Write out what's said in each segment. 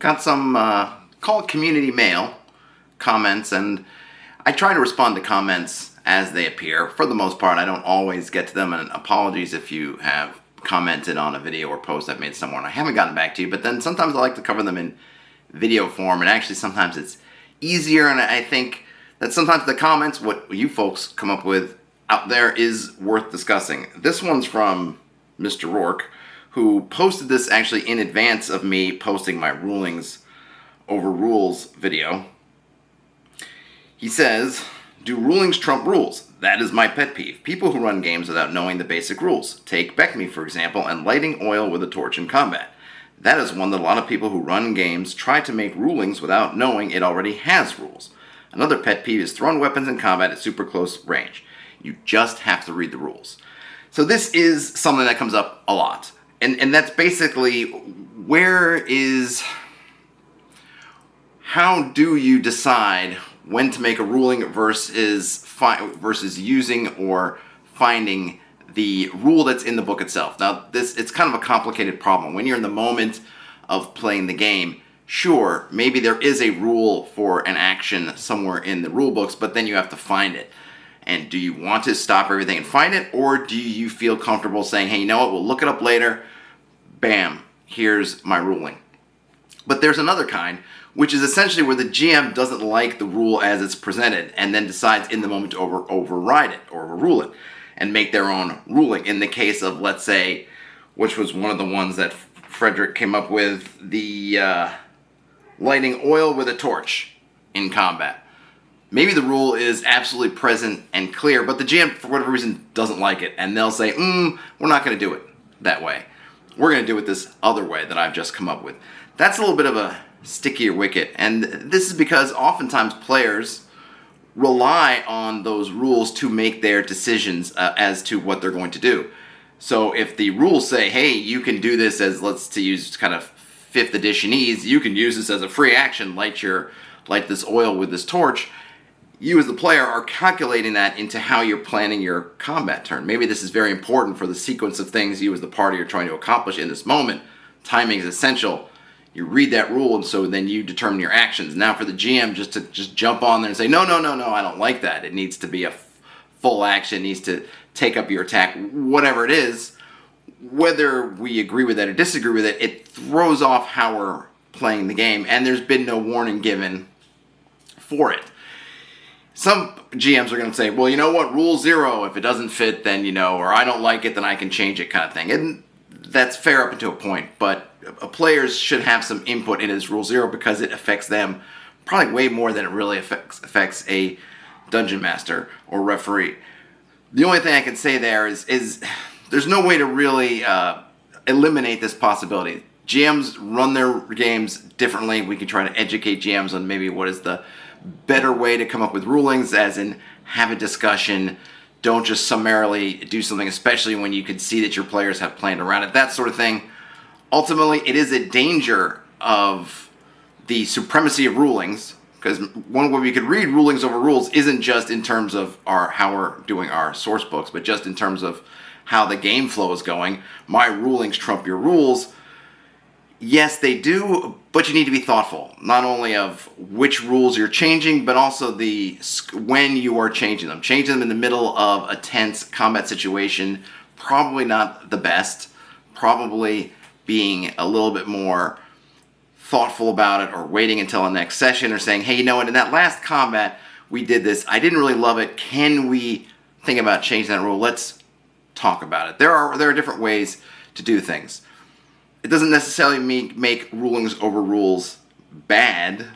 Got some, call it community mail comments, and I try to respond to comments as they appear. For the most part, I don't always get to them, and apologies if you have commented on a video or post I've made somewhere and I haven't gotten back to you, but then sometimes I like to cover them in video form, and actually sometimes it's easier, and I think that sometimes the comments, what you folks come up with out there, is worth discussing. This one's from Mr. Rourke, who posted this actually in advance of me posting my rulings over rules video. He says, "Do rulings trump rules? That is my pet peeve. People who run games without knowing the basic rules. Take Beckme, for example, and lighting oil with a torch in combat. That is one that a lot of people who run games try to make rulings without knowing it already has rules. Another pet peeve is throwing weapons in combat at super close range. You just have to read the rules." So this is something that comes up a lot. And that's basically, how do you decide when to make a ruling versus using or finding the rule that's in the book itself? Now, it's kind of a complicated problem. When you're in the moment of playing the game, sure, maybe there is a rule for an action somewhere in the rule books, but then you have to find it. And do you want to stop everything and find it, or do you feel comfortable saying, hey, you know what, we'll look it up later, bam, here's my ruling. But there's another kind, which is essentially where the GM doesn't like the rule as it's presented and then decides in the moment to override it or overrule it and make their own ruling. In the case of, let's say, which was one of the ones that Frederick came up with, the lighting oil with a torch in combat. Maybe the rule is absolutely present and clear, but the GM, for whatever reason, doesn't like it, and they'll say, we're not going to do it that way. We're going to do it this other way that I've just come up with. That's a little bit of a stickier wicket, and this is because oftentimes players rely on those rules to make their decisions as to what they're going to do. So if the rules say, hey, you can do this as, to use kind of 5th editionese, you can use this as a free action, light this oil with this torch, you as the player are calculating that into how you're planning your combat turn. Maybe this is very important for the sequence of things you as the party are trying to accomplish in this moment. Timing is essential. You read that rule, and so then you determine your actions. Now for the GM just to jump on there and say, no, I don't like that. It needs to be a full action, it needs to take up your attack, whatever it is. Whether we agree with that or disagree with it, it throws off how we're playing the game, and there's been no warning given for it. Some GMs are going to say, well, you know what, rule 0, if it doesn't fit, then, or I don't like it, then I can change it kind of thing. And that's fair up until a point, but players should have some input in this rule 0 because it affects them probably way more than it really affects a dungeon master or referee. The only thing I can say there is there's no way to really eliminate this possibility. GMs run their games differently. We can try to educate GMs on maybe what is the better way to come up with rulings, as in have a discussion. Don't just summarily do something, especially when you can see that your players have planned around it, that sort of thing. Ultimately, it is a danger of the supremacy of rulings, because one way we could read rulings over rules isn't just in terms of how we're doing our source books, but just in terms of how the game flow is going. My rulings trump your rules. Yes, they do, but you need to be thoughtful, not only of which rules you're changing, but also when you are changing them. Changing them in the middle of a tense combat situation, probably not the best. Probably being a little bit more thoughtful about it, or waiting until the next session, or saying, hey, you know what, in that last combat, we did this. I didn't really love it. Can we think about changing that rule? Let's talk about it. There are different ways to do things. It doesn't necessarily make rulings over rules bad,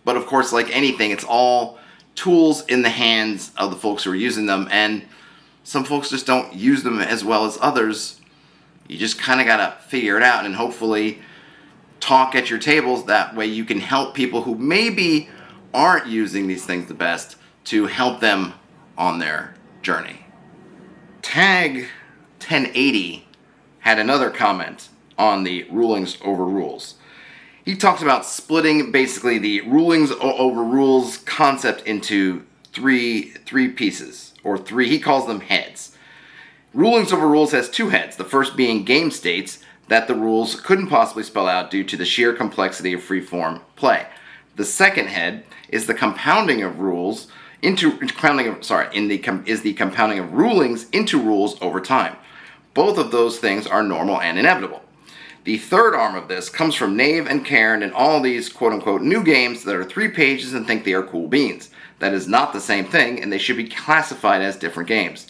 but of course, like anything, it's all tools in the hands of the folks who are using them, and some folks just don't use them as well as others. You just kind of got to figure it out and hopefully talk at your tables. That way you can help people who maybe aren't using these things the best to help them on their journey. Tag 1080 had another comment on the rulings over rules. He talks about splitting basically the rulings over rules concept into three pieces, or three, he calls them heads. Rulings over rules has 2 heads, the first being game states. that the rules couldn't possibly spell out due to the sheer complexity of free-form play. The second head is the compounding of rules the compounding of rulings into rules over time. Both of those things are normal and inevitable. The third arm of this comes from Nave and Karen and all these quote-unquote new games that are 3 pages and think they are cool beans. That is not the same thing, and they should be classified as different games.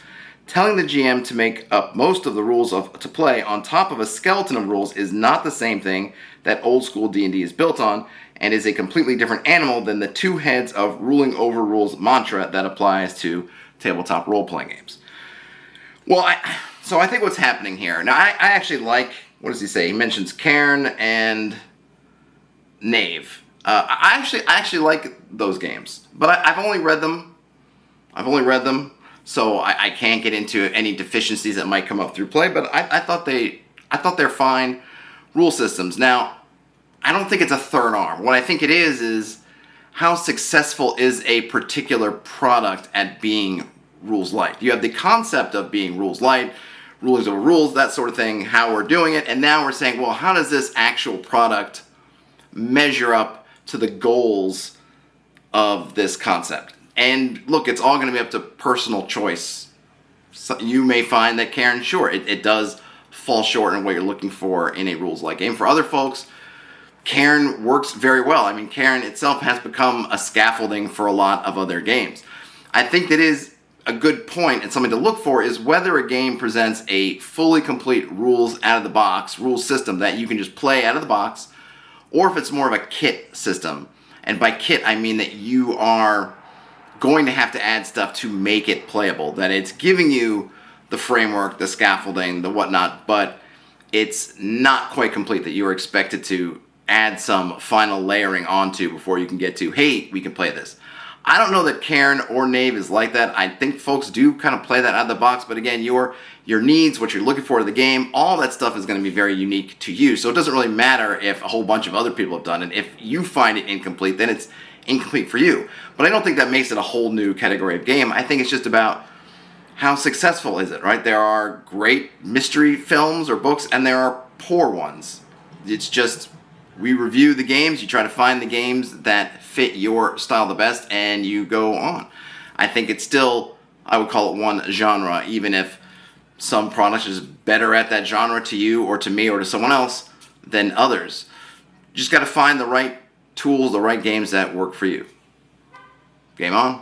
Telling the GM to make up most of the rules to play on top of a skeleton of rules is not the same thing that old school D&D is built on, and is a completely different animal than the 2 heads of ruling over rules mantra that applies to tabletop role-playing games. So I think what's happening here, now I actually like, what does he say? He mentions Cairn and Knave. I actually like those games, but I've only read them. So I can't get into any deficiencies that might come up through play, but I thought they're fine rule systems. Now, I don't think it's a third arm. What I think it is how successful is a particular product at being rules light. You have the concept of being rules light, rulings over rules, that sort of thing, how we're doing it, and now we're saying, well, how does this actual product measure up to the goals of this concept? And look, it's all going to be up to personal choice. So you may find that Karen, sure, it does fall short in what you're looking for in a rules-like game. For other folks, Karen works very well. I mean, Karen itself has become a scaffolding for a lot of other games. I think that is a good point and something to look for is whether a game presents a fully complete rules out of the box, rules system that you can just play out of the box, or if it's more of a kit system. And by kit, I mean that you are going to have to add stuff to make it playable, that it's giving you the framework, the scaffolding, the whatnot, but it's not quite complete, that you are expected to add some final layering onto before you can get to, hey, we can play this. I don't know that Cairn or Knave is like that. I think folks do kind of play that out of the box, but again, your needs, what you're looking for in the game, all that stuff is going to be very unique to you. So it doesn't really matter if a whole bunch of other people have done it. If you find it incomplete, then it's incomplete for you. But I don't think that makes it a whole new category of game. I think it's just about how successful is it, right? There are great mystery films or books, and there are poor ones. It's just, we review the games, you try to find the games that fit your style the best, and you go on. I think it's still, I would call it one genre, even if some product is better at that genre to you or to me or to someone else than others. You just got to find the right tools, the right games that work for you. Game on.